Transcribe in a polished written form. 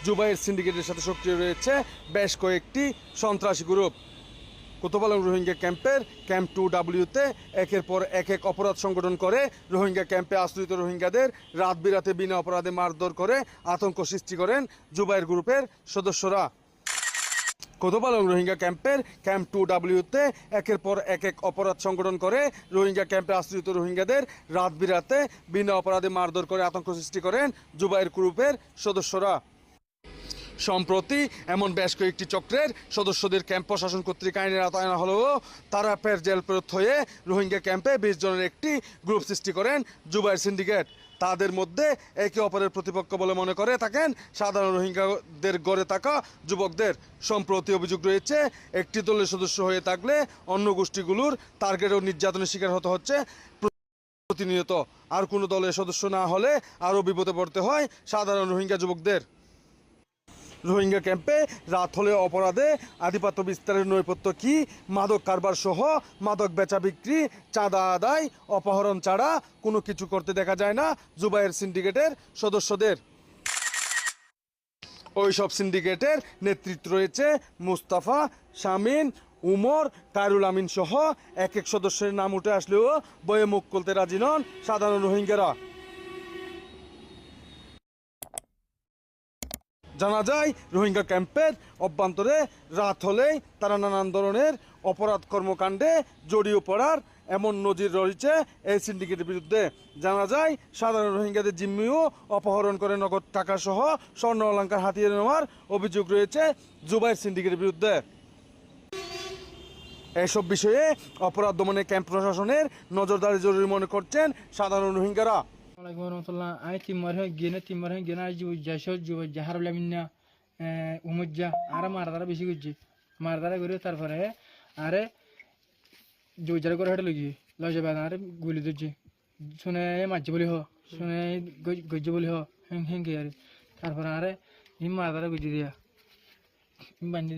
জুবাইর সিন্ডিকেটের সাথে সক্রিয় রয়েছে বেশ কয়েকটি সন্ত্রাসী গ্রুপ। কোতোপালং রোহিঙ্গা ক্যাম্পের ক্যাম্প 2W-তে একের পর এক অপরাধ সংগঠন করে রোহিঙ্গা ক্যাম্পে আশ্রিত রোহিঙ্গাদের রাত বিরাতে বিনা অপরাধে মারধর করে আতঙ্ক সৃষ্টি করেন জুবাইর গ্রুপের সদস্যরা। কোতোপালং রোহিঙ্গা ক্যাম্পের ক্যাম্প 2W-তে একের পর এক অপরাধ সংগঠন করে রোহিঙ্গা ক্যাম্পে আশ্রিত রোহিঙ্গাদের রাত বিরাতে বিনা অপরাধে মারধর করে আতঙ্ক সৃষ্টি করেন জুবাইর গ্রুপের সদস্যরা। সম্প্রতি এমন বেশ কয়েকটি চক্রের সদস্যদের ক্যাম্প প্রশাসন কর্তৃক আইনের আওতায় আনা হলেও তারা ফের জেল ফেরত হয়ে রোহিঙ্গা ক্যাম্পে 20 জনের একটি গ্রুপ সৃষ্টি করেন জুবাইর সিন্ডিকেট। তাদের মধ্যে একে অপরের প্রতিপক্ষ বলে মনে করে থাকেন সাধারণ রোহিঙ্গাদের গড়ে থাকা যুবকদের। সম্প্রতি অভিযোগ রয়েছে একটি দলের সদস্য হয়ে থাকলে অন্য গোষ্ঠীগুলোর টার্গেট ও নির্যাতনের শিকার হতে হচ্ছে প্রতিনিয়ত। আর কোনো দলের সদস্য না হলে আরও বিপদে পড়তে হয় সাধারণ রোহিঙ্গা যুবকদের। রোহিঙ্গা ক্যাম্পে রাত হলে অপরাধে আধিপত্য বিস্তারের নৈপথ্য কি, মাদক কারবার সহ মাদক বেচা বিক্রি, চাঁদা আদায়, অপহরণ ছাড়া কোনো কিছু করতে দেখা যায় না জুবাইর সিন্ডিকেটের সদস্যদের। ওই সব সিন্ডিকেটের নেতৃত্ব রয়েছে মুস্তাফা, শামিন, উমর, কায়রুল আমিন সহ এক সদস্যের নাম উঠে আসলেও বয়ে মুখ খুলতে রাজি নন সাধারণ রোহিঙ্গারা। জানা যায় রোহিঙ্গা ক্যাম্পের অভ্যন্তরে রাত হলেই তারা নানান ধরনের অপরাধ কর্মকাণ্ডে জড়িয়ে পড়ার এমন নজির রয়েছে এই সিন্ডিকেটের বিরুদ্ধে। জানা যায় সাধারণ রোহিঙ্গাদের জিম্মিও অপহরণ করে নগদ টাকা সহ স্বর্ণ অলংকার হাতিয়ে নেওয়ার অভিযোগ রয়েছে জুবাইর সিন্ডিকেটের বিরুদ্ধে। এসব বিষয়ে অপরাধ দমনে ক্যাম্প প্রশাসনের নজরদারি জরুরি মনে করছেন সাধারণ রোহিঙ্গারা। I timor he gena ju jasho ju jahar lamina umujja ara mardara beshi gujje mardara gore tarpore are ju jara gore hete lagi loje bana are guli dujje shune majje boli ho shune gojje boli ho henge are tarpore are im mardara gujje dia im bandi